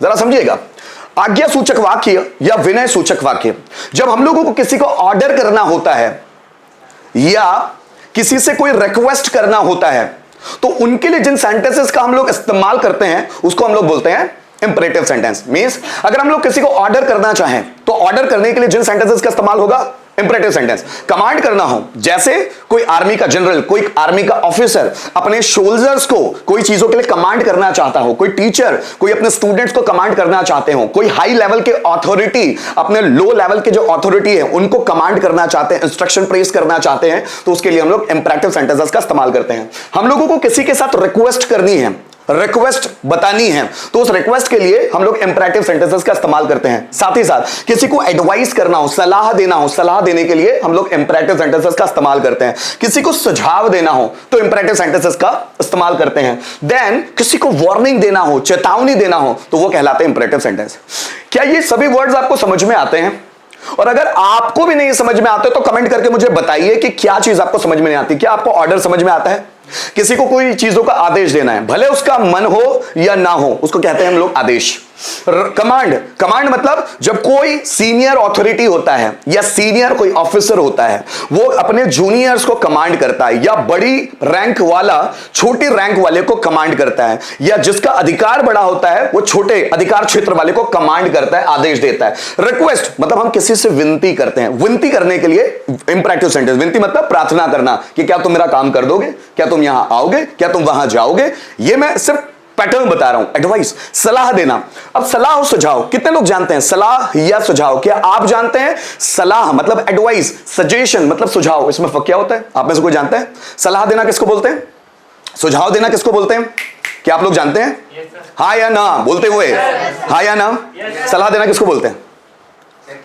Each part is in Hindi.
जरा समझिएगा, आज्ञा सूचक वाक्य या विनय सूचक वाक्य, जब हम लोगों को किसी को ऑर्डर करना होता है या किसी से कोई रिक्वेस्ट करना होता है, तो उनके लिए जिन सेंटेंसेस का हम लोग इस्तेमाल करते हैं उसको हम लोग बोलते हैं इंपरेटिव सेंटेंस। मींस अगर हम लोग किसी को ऑर्डर करना चाहें तो ऑर्डर करने के लिए जिन सेंटेंसेस का इस्तेमाल होगा इंपरेटिव सेंटेंस। कमांड करना हो, जैसे कोई आर्मी का जनरल, कोई आर्मी का ऑफिसर अपने सोल्जर्स को कोई चीजों के लिए कमांड करना चाहता हो, कोई टीचर कोई अपने स्टूडेंट्स को कमांड करना चाहते हो, कोई हाई लेवल के अथॉरिटी अपने लो लेवल के जो अथॉरिटी है उनको कमांड करना चाहते हैं, इंस्ट्रक्शन प्रेस करना चाहते हैं, तो उसके लिए हम लोग इंपरेटिव सेंटेंसेस का इस्तेमाल करते हैं। हम लोगों को किसी के साथ रिक्वेस्ट करनी है, रिक्वेस्ट बतानी है, तो उस रिक्वेस्ट के लिए हम लोग इंपरेटिव सेंटेंसेस का इस्तेमाल करते हैं। साथ ही साथ किसी को एडवाइस करना हो, सलाह देना हो, सलाह देने के लिए हम लोग इंपरेटिव सेंटेंसेस का इस्तेमाल करते हैं। किसी को सुझाव देना हो तो इंपरेटिव सेंटेंसेस का इस्तेमाल करते हैं। देन किसी को वार्निंग देना हो, चेतावनी देना हो, तो वो कहलाते हैं इंपरेटिव सेंटेंस। क्या ये सभी वर्ड्स आपको समझ में आते हैं? और अगर आपको भी नहीं समझ में आते तो कमेंट करके मुझे बताइए कि क्या चीज आपको समझ में नहीं आती। क्या आपको ऑर्डर समझ में आता है? किसी को कोई चीजों का आदेश देना है, भले उसका मन हो या ना हो, उसको कहते हैं हम लोग आदेश। कमांड, कमांड मतलब जब कोई सीनियर अथॉरिटी होता है या सीनियर कोई ऑफिसर होता है, वो अपने जूनियर्स को कमांड करता है, या बड़ी रैंक वाला छोटी रैंक वाले को कमांड करता है, या जिसका अधिकार बड़ा होता है वो छोटे अधिकार क्षेत्र वाले को कमांड करता है, आदेश देता है। रिक्वेस्ट मतलब हम किसी से विनती करते हैं, विनती करने के लिए इंपरेटिव सेंटेंस। विनती मतलब प्रार्थना करना कि क्या तुम मेरा काम कर दोगे, क्या तुम यहां आओगे, क्या तुम वहां जाओगे। ये मैं सिर्फ पैटर्न बता रहा हूं। एडवाइस, सलाह देना। अब सलाह और सुझाव, कितने लोग जानते हैं सलाह या सुझाव? क्या आप जानते हैं सलाह मतलब एडवाइस, सजेशन मतलब सुझाव, इसमें फर्क क्या होता है? आप में से कोई जानता है? सलाह देना किसको बोलते हैं? सुझाव देना किसको बोलते हैं? क्या आप लोग जानते हैं? हाँ या ना बोलते हुए? हाँ या ना? सलाह देना किसको बोलते हैं?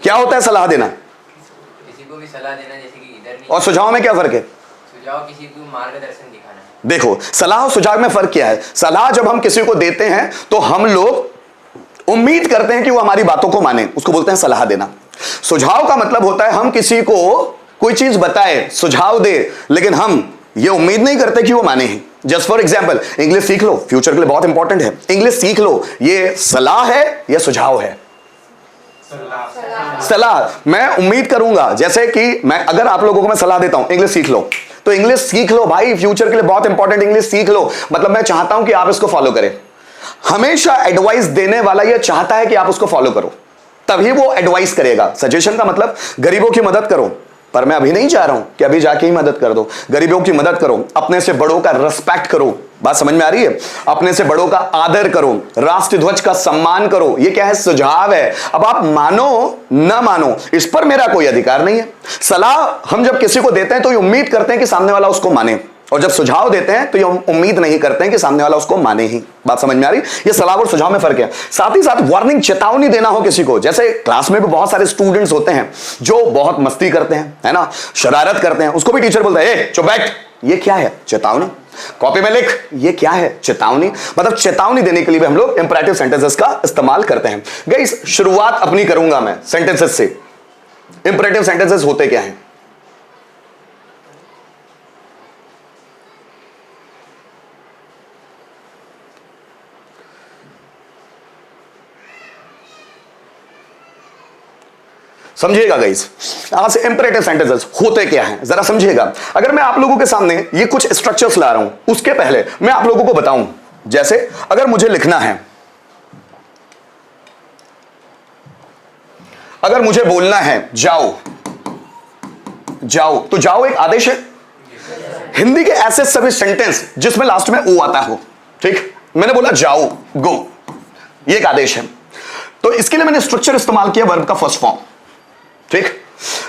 क्या होता है सलाह देना? किसी को भी सलाह देना, जैसे कि इधर नहीं। और सुझाव में क्या फर्क है? सुझाव किसी को मार्गदर्शन दिखाना। देखो, सलाह और सुझाव में फर्क क्या है? सलाह जब हम किसी को देते हैं तो हम लोग उम्मीद करते हैं कि वो हमारी बातों को माने, उसको बोलते हैं सलाह देना। सुझाव का मतलब होता है हम किसी को कोई चीज बताए, सुझाव दे, लेकिन हम ये उम्मीद नहीं करते कि वो माने हैं। जस्ट फॉर एग्जाम्पल, इंग्लिश सीख लो, फ्यूचर के लिए बहुत इंपॉर्टेंट है। इंग्लिश सीख लो, ये सलाह है या सुझाव है? सलाह। मैं उम्मीद करूंगा, जैसे कि मैं अगर आप लोगों को मैं सलाह देता हूं इंग्लिश सीख लो, तो इंग्लिश सीख लो भाई, फ्यूचर के लिए बहुत इंपॉर्टेंट, इंग्लिश सीख लो, मतलब मैं चाहता हूं कि आप इसको फॉलो करें। हमेशा एडवाइस देने वाला यह चाहता है कि आप उसको फॉलो करो, तभी वो एडवाइस करेगा। सजेशन का मतलब गरीबों की मदद करो, पर मैं अभी नहीं चाह रहा हूं कि अभी जाके ही मदद कर दो। गरीबों की मदद करो, अपने से बड़ों का रिस्पेक्ट करो, बात समझ में आ रही है? अपने से बड़ों का आदर करो, राष्ट्र ध्वज का सम्मान करो। ये क्या है? सुझाव है। अब आप मानो ना मानो, इस पर मेरा कोई अधिकार नहीं है। सलाह हम जब किसी को देते हैं तो ये उम्मीद करते हैं कि सामने वाला उसको माने, और जब सुझाव देते हैं तो ये उम्मीद नहीं करते हैं कि सामने वाला उसको माने ही। बात समझ में आ रही? ये सलाह और सुझाव में फर्क है। साथ ही साथ वार्निंग, चेतावनी देना हो किसी को, जैसे क्लास में भी बहुत सारे स्टूडेंट्स होते हैं जो बहुत मस्ती करते हैं, है ना, शरारत करते हैं, उसको भी टीचर बोलता है ए चुप बैठ। ये क्या है? चेतावनी। कॉपी में लिख, ये क्या है? चेतावनी। मतलब चेतावनी देने के लिए भी हम लोग इंपरेटिव सेंटेंसेस का इस्तेमाल करते हैं। गाइस, शुरुआत अपनी करूंगा मैं सेंटेंसेस से। इंपरेटिव सेंटेंसेस होते क्या हैं? समझिएगा गाइस, आज से इंपरेटिव सेंटेंसेस होते क्या हैं जरा समझिएगा। अगर मैं आप लोगों के सामने ये कुछ स्ट्रक्चर्स ला रहा हूं, उसके पहले मैं आप लोगों को बताऊं, जैसे अगर मुझे लिखना है, अगर मुझे बोलना है जाओ, जाओ, तो जाओ एक आदेश है। हिंदी के ऐसे सभी सेंटेंस जिसमें लास्ट में ओ आता हो, ठीक, मैंने बोला जाओ, गो, ये एक आदेश है, तो इसके लिए मैंने स्ट्रक्चर इस्तेमाल किया वर्ब का फर्स्ट फॉर्म, ठीक।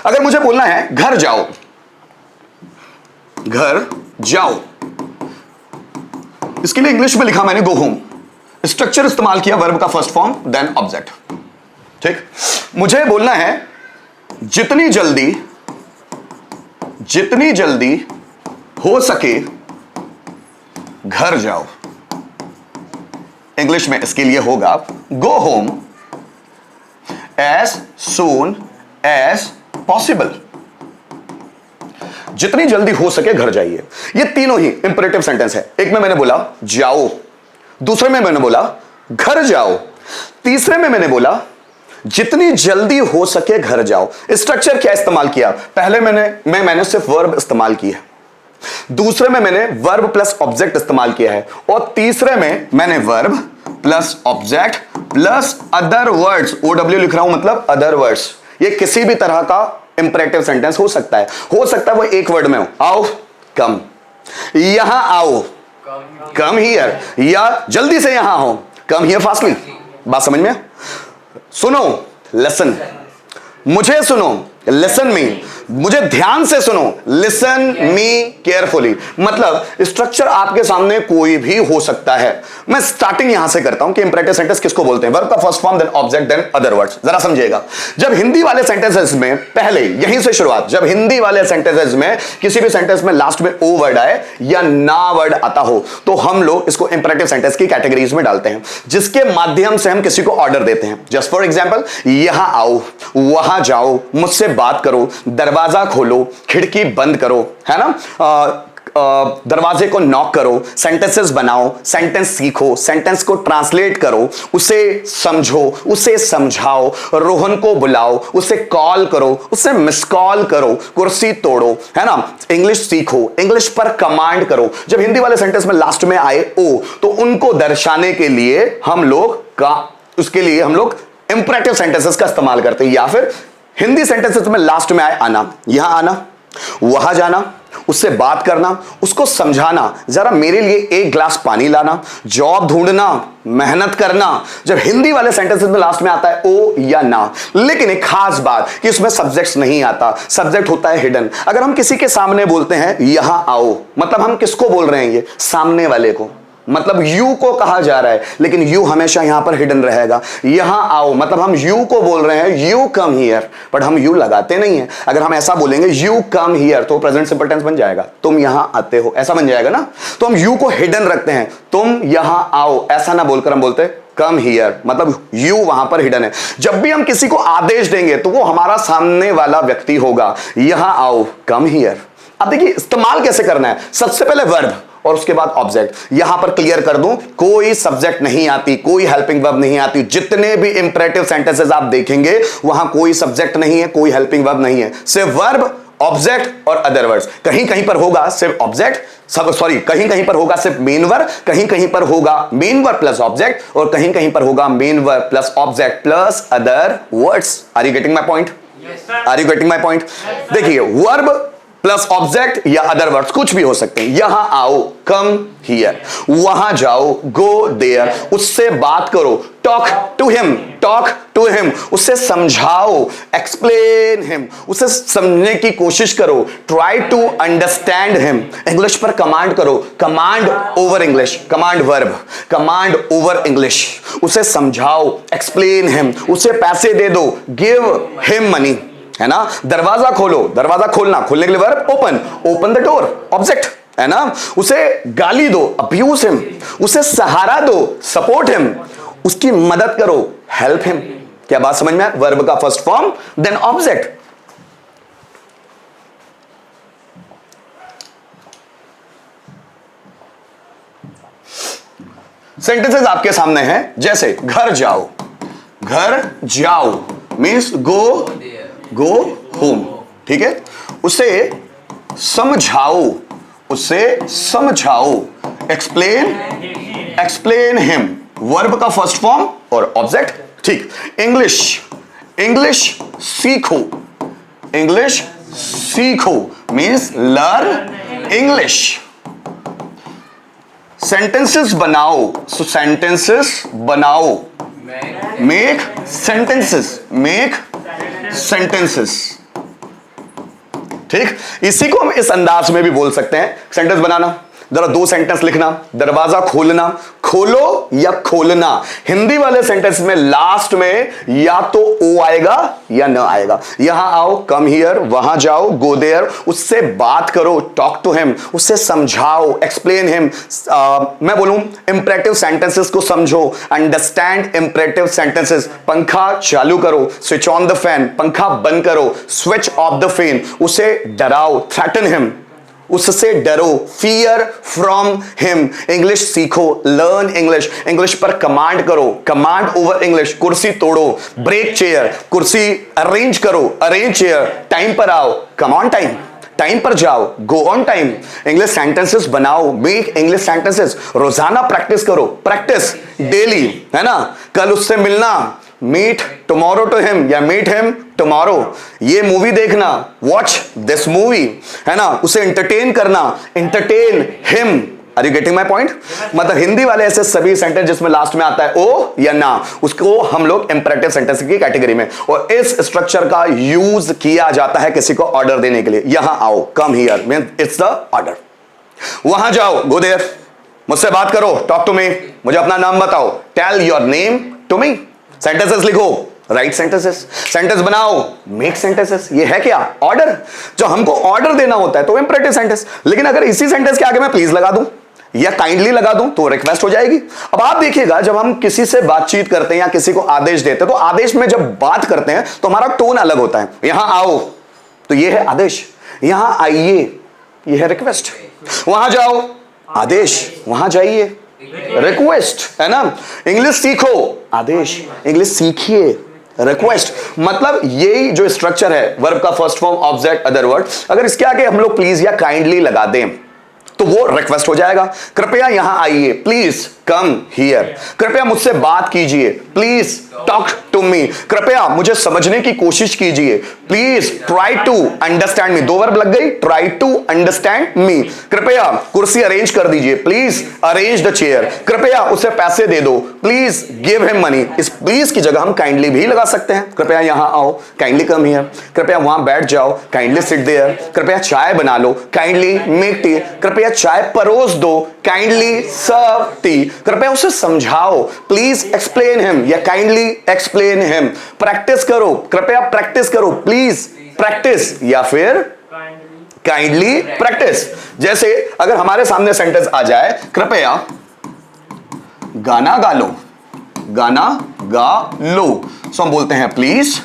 अगर मुझे बोलना है घर जाओ, घर जाओ, इसके लिए इंग्लिश में लिखा मैंने गो होम, स्ट्रक्चर इस्तेमाल किया वर्ब का फर्स्ट फॉर्म देन ऑब्जेक्ट, ठीक। मुझे बोलना है जितनी जल्दी हो सके घर जाओ, इंग्लिश में इसके लिए होगा go home as soon as possible. जितनी जल्दी हो सके घर जाइए। ये तीनों ही इंपरेटिव सेंटेंस है। एक में मैंने बोला जाओ, दूसरे में मैंने बोला घर जाओ, तीसरे में मैंने बोला जितनी जल्दी हो सके घर जाओ। स्ट्रक्चर क्या इस्तेमाल किया? पहले मैंने सिर्फ वर्ब इस्तेमाल किया है, दूसरे में मैंने वर्ब प्लस ऑब्जेक्ट इस्तेमाल किया है, और तीसरे में मैंने verb plus object plus other words, OW लिख रहा हूं, मतलब अदर वर्ड्स। ये किसी भी तरह का इंपरेटिव सेंटेंस हो सकता है वो एक वर्ड में हो। आओ, कम, यहां आओ, कम हियर, या जल्दी से यहां हो, कम हियर फास्टली। बात समझ में? सुनो, लिसन, मुझे सुनो, लिसन मी, मुझे ध्यान से सुनो, लिसन मी केयरफुली। मतलब स्ट्रक्चर आपके सामने कोई भी हो सकता है। मैं स्टार्टिंग यहां से करता हूं कि इंपरेटिव सेंटेंस किसको बोलते हैं? वर्ब का first form, then object, then other words. जरा समझिएगा, जब हिंदी वाले सेंटेंसेस में, पहले यहीं से शुरुआत, जब हिंदी वाले सेंटेंसेस में किसी भी सेंटेंस में लास्ट में ओ वर्ड आए या ना वर्ड आता हो, तो हम लोग इसको इंपरेटिव सेंटेंस की कैटेगरीज में डालते हैं, जिसके माध्यम से हम किसी को ऑर्डर देते हैं। जस्ट फॉर एग्जाम्पल, यहां आओ, वहां जाओ, मुझसे बात करो, दरवाजा खोलो, खिड़की बंद करो, है ना, दरवाजे को नॉक करो, सेंटेंसेस बनाओ, सेंटेंस सीखो, सेंटेंस को ट्रांसलेट करो, उसे समझो, उसे समझाओ, रोहन को बुलाओ, उसे कॉल करो, उसे मिस कॉल करो, कुर्सी तोड़ो, है ना, इंग्लिश सीखो, इंग्लिश पर कमांड करो। जब हिंदी वाले सेंटेंस में लास्ट में आए ओ, तो उनको दर्शाने के लिए हम लोग इंपरेटिव सेंटेंसेस का इस्तेमाल करते हैं। या फिर हिंदी सेंटेंसेस में लास्ट में आए आना, यहां आना, वहां जाना, उससे बात करना, उसको समझाना, जरा मेरे लिए एक ग्लास पानी लाना, जॉब ढूंढना, मेहनत करना। जब हिंदी वाले सेंटेंसेस में लास्ट में आता है ओ या ना, लेकिन एक खास बात कि इसमें सब्जेक्ट नहीं आता, सब्जेक्ट होता है हिडन। अगर हम किसी के सामने बोलते हैं यहां आओ, मतलब हम किसको बोल रहे हैं? ये सामने वाले को, मतलब यू को कहा जा रहा है, लेकिन यू हमेशा यहां पर हिडन रहेगा। यहां आओ मतलब हम यू को बोल रहे हैं, यू कम हियर, बट हम यू लगाते नहीं है। अगर हम ऐसा बोलेंगे यू कम हियर, तो प्रेजेंट सिंपल टेंस बन जाएगा, तुम यहां आते हो, ऐसा बन जाएगा ना। तो हम यू को हिडन रखते हैं, तुम यहां आओ ऐसा ना बोलकर हम बोलते कम हियर, मतलब यू वहां पर हिडन है। जब भी हम किसी को आदेश देंगे तो वो हमारा सामने वाला व्यक्ति होगा, यहां आओ, कम हियर। अब देखिए इस्तेमाल कैसे करना है। सबसे पहले वर्ब और उसके बाद ऑब्जेक्ट। यहां पर क्लियर कर दूं, कोई सब्जेक्ट नहीं आती, कोई हेल्पिंग वर्ब नहीं आती। जितने भी इंपरेटिव सेंटेंसेस आप देखेंगे वहां कोई सब्जेक्ट नहीं है, कोई हेल्पिंग वर्ब नहीं है, सिर्फ वर्ब, ऑब्जेक्ट और अदर वर्ड्स। कहीं कहीं पर होगा सिर्फ ऑब्जेक्ट, कहीं कहीं पर होगा सिर्फ मेन वर्ब, कहीं कहीं पर होगा मेन वर्ब प्लस ऑब्जेक्ट, और कहीं कहीं पर होगा main verb plus object plus other words. Are you getting my point? Are you getting my point? देखिए वर्ब प्लस ऑब्जेक्ट या अदर वर्ड्स कुछ भी हो सकते हैं। यहां आओ, कम हियर, वहां जाओ, गो देयर, उससे बात करो, टॉक टू हिम, उससे समझाओ, एक्सप्लेन हिम, उसे समझने की कोशिश करो, try to understand him, English पर कमांड करो, command over English, command verb, command over English, उसे समझाओ, एक्सप्लेन हिम, उसे पैसे दे दो, गिव हिम मनी, है ना। दरवाजा खोलो, दरवाजा खोलना, खोलने के लिए verb, open the door, object, है ना। उसे गाली दो, अब्यूज हिम, उसे सहारा दो, सपोर्ट हिम, उसकी मदद करो, हेल्प हिम। क्या बात समझ में? वर्ब का first form then object. Sentences आपके सामने हैं, जैसे घर जाओ मीन्स गो होम, ठीक है। उसे समझाओ, एक्सप्लेन हिम, वर्ब का फर्स्ट फॉर्म और ऑब्जेक्ट, ठीक। इंग्लिश सीखो मीन्स लर्न इंग्लिश। सेंटेंसेस बनाओ, मेक सेंटेंसेस, ठीक। इसी को हम इस अंदाज में भी बोल सकते हैं। सेंटेंस बनाना, जरा दो सेंटेंस लिखना, दरवाजा खोलो या खोलना। हिंदी वाले सेंटेंस में लास्ट में या तो ओ आएगा या न आएगा। यहां आओ, कम हियर, वहां जाओ, गो देयर, उससे बात करो, टॉक टू हिम, उससे समझाओ, एक्सप्लेन हिम। मैं बोलूं इंपरेटिव सेंटेंसेस को समझो, अंडरस्टैंड इंपरेटिव सेंटेंसेस। पंखा चालू करो, स्विच ऑन द फैन, पंखा बंद करो, स्विच ऑफ द फैन। उसे डराओ, थ्रेटन हिम, उससे डरो, फियर फ्रॉम हिम। इंग्लिश सीखो, लर्न इंग्लिश, इंग्लिश पर कमांड करो, कमांड ओवर इंग्लिश। कुर्सी तोड़ो, ब्रेक चेयर, कुर्सी अरेंज करो, अरेंज चेयर। टाइम पर आओ, कम ऑन टाइम, टाइम पर जाओ, go on time. English sentences बनाओ, मेक इंग्लिश सेंटेंसेस। रोजाना प्रैक्टिस करो, प्रैक्टिस डेली, है ना। कल उससे मिलना, मीट टुमारो टू हिम या मीट हिम टुमारो। ये मूवी देखना, वॉच दिस मूवी, है ना। उसे एंटरटेन करना, entertain him. Are you getting my point? मतलब हिंदी वाले ऐसे सभी सेंटेंस जिसमें लास्ट में आता है ओ या ना, उसको हम लोग इंपरेटिव सेंटेंस की कैटेगरी में, और इस स्ट्रक्चर का यूज किया जाता है किसी को ऑर्डर देने के लिए। यहां आओ, come here, mean it's the order. वहां जाओ, गो देयर, मुझसे बात करो, टॉक टू मी, मुझे अपना नाम बताओ, tell your name to me. Sentences लिखो, राइट सेंटेंसेस, सेंटेंस बनाओ, मेक सेंटेंसेस। ये है क्या? ऑर्डर। जो हमको ऑर्डर देना होता है तो इंपरेटिव सेंटेंस। लेकिन अगर इसी सेंटेंस के आगे मैं प्लीज लगा दूं या काइंडली लगा दूं तो रिक्वेस्ट हो जाएगी। अब आप देखिएगा, जब हम किसी से बातचीत करते हैं या किसी को आदेश देते हैं, तो आदेश में जब बात करते हैं तो हमारा टोन अलग होता है। यहां आओ तो ये है आदेश, यहां आइए ये है रिक्वेस्ट, वहां जाओ आदेश, वहां जाइए रिक्वेस्ट, है ना। इंग्लिश सीखो, आदेश, इंग्लिश सीखिए, रिक्वेस्ट। मतलब यही जो स्ट्रक्चर है, वर्ब का first form, object, other word, अगर इसके आगे हम लोग प्लीज या काइंडली लगा दें तो वो रिक्वेस्ट हो जाएगा। कृपया यहां आइए, प्लीज कम हियर। कृपया मुझसे बात कीजिए, प्लीज टॉक टू मी। कृपया मुझे समझने की कोशिश कीजिए, please try to understand me. दो वर्ब लग गई, ट्राई टू अंडरस्टैंड मी। कृपया कुर्सी अरेंज कर दीजिए, प्लीज अरेंज द चेयर। कृपया उसे पैसे दे दो, प्लीज गिव हिम मनी। इस प्लीज की जगह हम काइंडली भी लगा सकते हैं। कृपया यहां आओ, काइंडली कम हियर। कृपया वहां बैठ जाओ, काइंडली सिट देयर। कृपया चाय बना लो, काइंडली मेक टी। कृपया चाय परोस दो, काइंडली सर्व टी। कृपया उसे समझाओ, प्लीज एक्सप्लेन हिम या काइंडली एक्सप्लेन हिम। प्रैक्टिस करो, कृपया प्रैक्टिस करो, प्लीज प्रैक्टिस या फिर काइंडली प्रैक्टिस। जैसे अगर हमारे सामने सेंटेंस आ जाए, कृपया गाना गा लो, गाना गा लो, सो हम बोलते हैं प्लीज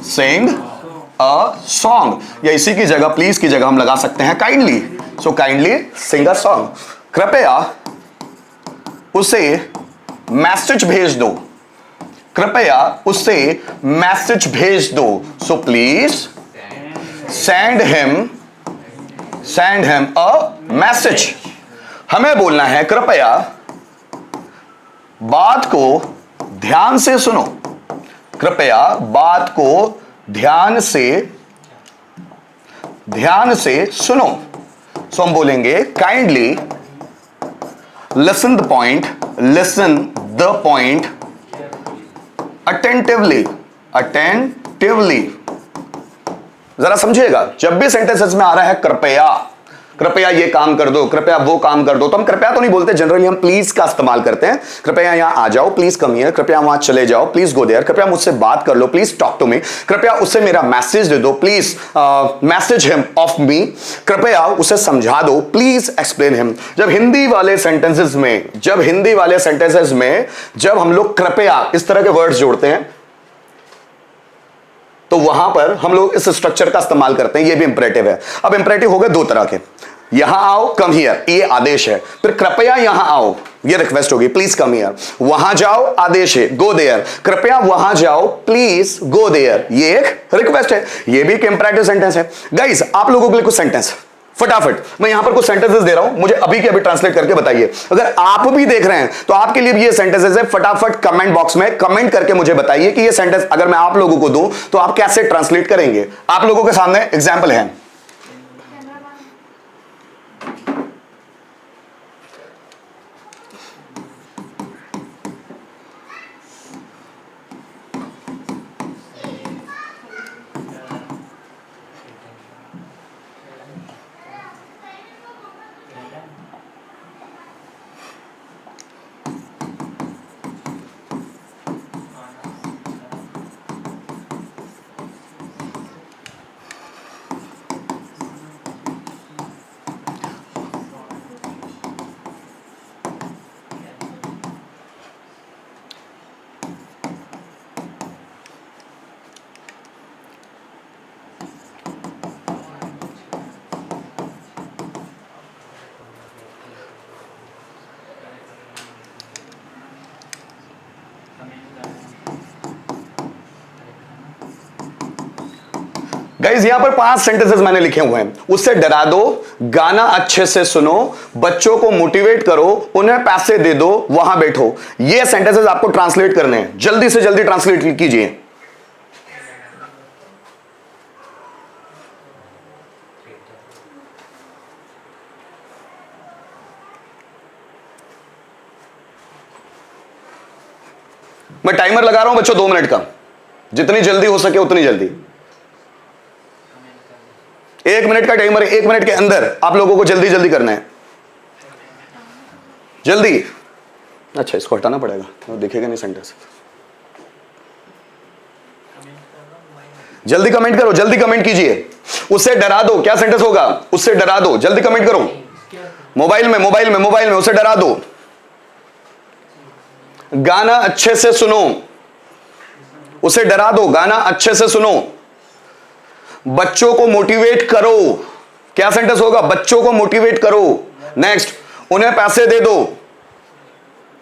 सिंग अ सॉन्ग, या इसी की जगह प्लीज की जगह हम लगा सकते हैं kindly, so kindly sing a song. कृपया उसे मैसेज भेज दो, कृपया उसे मैसेज भेज दो, so please send him a message. हमें बोलना है कृपया बात को ध्यान से सुनो, कृपया बात को ध्यान से सुनो, सो हम बोलेंगे kindly listen the point attentively। जरा समझिएगा, जब भी सेंटेंसेस में आ रहा है कृपया, कृपया ये काम कर दो, कृपया वो काम कर दो, तो हम कृपया तो नहीं बोलते, जनरली हम प्लीज का इस्तेमाल करते हैं। कृपया यहां आ जाओ, प्लीज कम हियर। कृपया वहां चले जाओ, प्लीज गो देयर। कृपया मुझसे बात कर लो, प्लीज टॉक टू मी। कृपया उसे मेरा मैसेज दे दो, please message him of me. कृपया उसे समझा दो, प्लीज एक्सप्लेन हिम। जब हिंदी वाले सेंटेंसेस में जब हम लोग कृपया इस तरह के वर्ड्स जोड़ते हैं तो वहां पर हम लोग इस स्ट्रक्चर का इस्तेमाल करते हैं। ये भी इंपरेटिव है। अब इंपरेटिव हो गए दो तरह के, यहां आओ, कम हियर, ये आदेश है। फिर कृपया यहां आओ, ये रिक्वेस्ट होगी, प्लीज कम हियर। वहां जाओ, आदेश है, गो देयर। कृपया वहां जाओ, प्लीज गो देयर, ये एक रिक्वेस्ट है। ये भी एक इंपरेटिव सेंटेंस है। गाइस, आप लोगों के लिए कुछ सेंटेंस फटाफट, मैं यहां पर कुछ सेंटेंसेस दे रहा हूं, मुझे अभी के अभी ट्रांसलेट करके बताइए। अगर आप भी देख रहे हैं तो आपके लिए भी ये सेंटेंसेस है। फटाफट कमेंट बॉक्स में कमेंट करके मुझे बताइए कि ये सेंटेंस अगर मैं आप लोगों को दूं तो आप कैसे ट्रांसलेट करेंगे। आप लोगों के सामने एग्जाम्पल है। गाइज यहां पर 5 सेंटेंसेस मैंने लिखे हुए हैं। उससे डरा दो, गाना अच्छे से सुनो, बच्चों को मोटिवेट करो, उन्हें पैसे दे दो, वहां बैठो। ये सेंटेंसेस आपको ट्रांसलेट करने हैं, जल्दी से जल्दी ट्रांसलेट कीजिए। मैं टाइमर लगा रहा हूं बच्चों 2 मिनट का, जितनी जल्दी हो सके उतनी जल्दी। 1 मिनट का टाइमर है, 1 मिनट के अंदर आप लोगों को जल्दी जल्दी करना है, जल्दी। अच्छा इसको हटाना पड़ेगा, तो दिखेगा नहीं सेंटेंस। जल्दी कमेंट करो, जल्दी कमेंट कीजिए। उससे डरा दो, क्या सेंटेंस होगा? उससे डरा दो, जल्दी कमेंट करो। मोबाइल में, मोबाइल में, मोबाइल में, उसे डरा दो। गाना अच्छे से सुनो, उसे डरा दो, गाना अच्छे से सुनो। बच्चों को मोटिवेट करो, क्या सेंटेंस होगा? बच्चों को मोटिवेट करो। नेक्स्ट, उन्हें पैसे दे दो।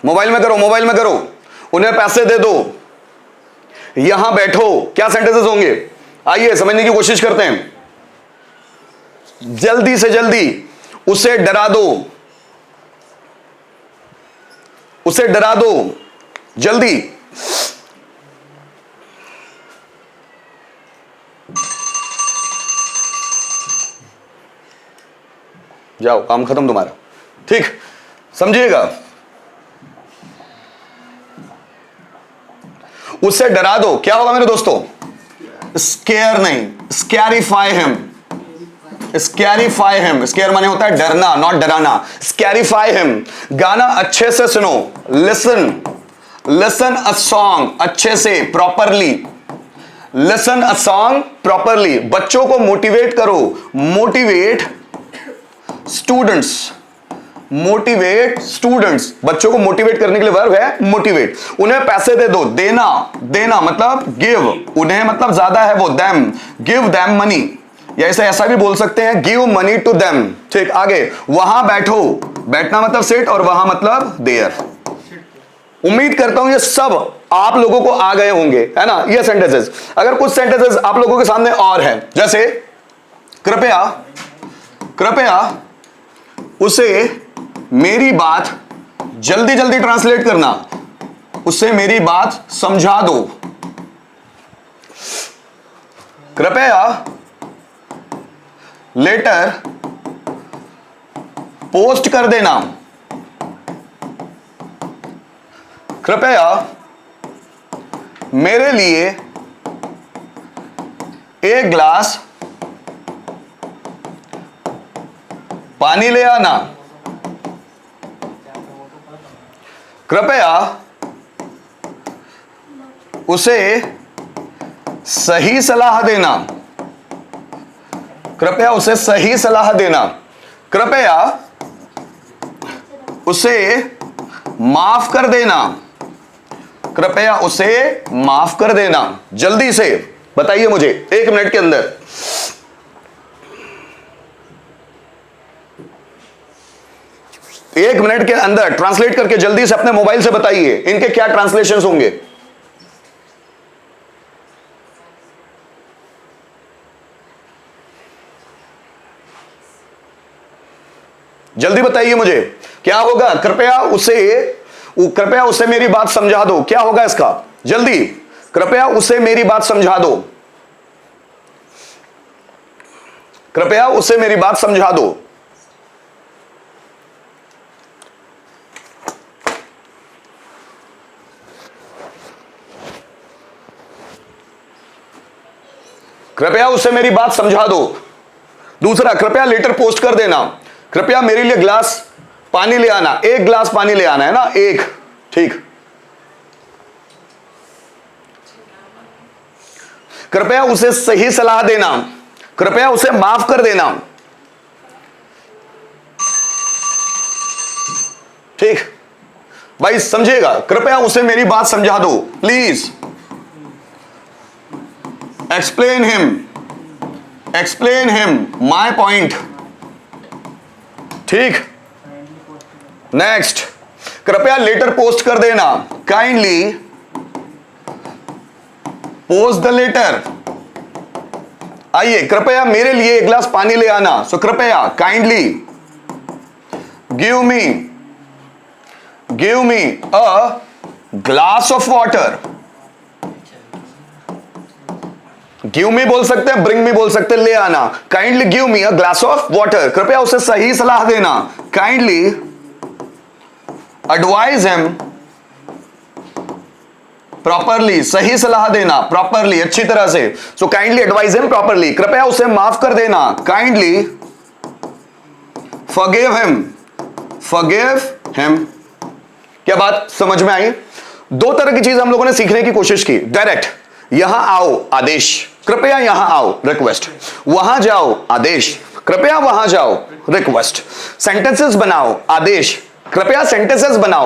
मोबाइल में करो, मोबाइल में करो, उन्हें पैसे दे दो। यहां बैठो, क्या सेंटेंसेस होंगे? आइए समझने की कोशिश करते हैं, जल्दी से जल्दी। उसे डरा दो, उसे डरा दो, जल्दी। जाओ, काम खत्म तुम्हारा, ठीक? समझिएगा, उससे डरा दो, क्या होगा मेरे दोस्तों? स्केयर नहीं, स्कैरिफाई हिम। स्कैरिफाई हिम, स्केयर माने होता है डरना, नॉट डराना। स्कैरिफाई हिम, गाना अच्छे से सुनो। लिसन, लिसन अ सॉन्ग, अच्छे से, properly. Listen a song properly. बच्चों को मोटिवेट करो, मोटिवेट स्टूडेंट्स, मोटिवेट स्टूडेंट्स। बच्चों को मोटिवेट करने के लिए वर्ब है मोटिवेट। उन्हें पैसे दे दो, देना, देना मतलब गिव, उन्हें मतलब ज्यादा है वो, देम, गिव देम मनी, या इसे ऐसा भी बोल सकते हैं गिव मनी टू देम। ठीक, आगे, वहां बैठो, बैठना मतलब सिट और वहां मतलब देयर। उम्मीद करता हूं ये सब आप लोगों को आ गए होंगे, है ना, ये सेंटेंसेस। अगर कुछ सेंटेंसेस आप लोगों के सामने और हैं, जैसे कृपया, कृपया उसे मेरी बात, जल्दी जल्दी ट्रांसलेट करना, उससे मेरी बात समझा दो। कृपया लेटर पोस्ट कर देना। कृपया मेरे लिए एक गिलास पानी ले आना। कृपया उसे सही सलाह देना। कृपया उसे सही सलाह देना। कृपया उसे माफ कर देना। कृपया उसे माफ कर देना। जल्दी से बताइए मुझे 1 मिनट के अंदर। एक मिनट के अंदर ट्रांसलेट करके जल्दी से अपने मोबाइल से बताइए इनके क्या ट्रांसलेशंस होंगे। जल्दी बताइए मुझे क्या होगा। कृपया उसे मेरी बात समझा दो, क्या होगा इसका? जल्दी, कृपया उसे मेरी बात समझा दो। कृपया उसे मेरी बात समझा दो। कृपया उसे मेरी बात समझा दो। दूसरा, कृपया लेटर पोस्ट कर देना। कृपया मेरे लिए गिलास पानी ले आना। 1 गिलास पानी ले आना है ना, 1, ठीक। कृपया उसे सही सलाह देना। कृपया उसे माफ कर देना, ठीक भाई, समझिएगा। कृपया उसे मेरी बात समझा दो, please. Explain him my point, ठीक। नेक्स्ट, कृपया लेटर पोस्ट कर देना। Kindly post the letter. आइए कृपया मेरे लिए एक गिलास पानी ले आना। सो कृपया kindly give me a glass of water. Give me बोल सकते हैं, ब्रिंग मी बोल सकते हैं, ले आना। Kindly give me a glass of water, कृपया उसे सही सलाह देना। काइंडली एडवाइज हिम प्रॉपरली, सही सलाह देना, प्रॉपरली, अच्छी तरह से। So kindly advise him properly, कृपया उसे माफ कर देना। Kindly forgive him. क्या बात समझ में आई? दो तरह की चीज हम लोगों ने सीखने की कोशिश की। डायरेक्ट, यहां आओ, आदेश, कृपया यहां आओ, रिक्वेस्ट। वहां जाओ, आदेश, कृपया वहां जाओ, रिक्वेस्ट। सेंटेंसेस बनाओ, आदेश, कृपया सेंटेंसेस बनाओ।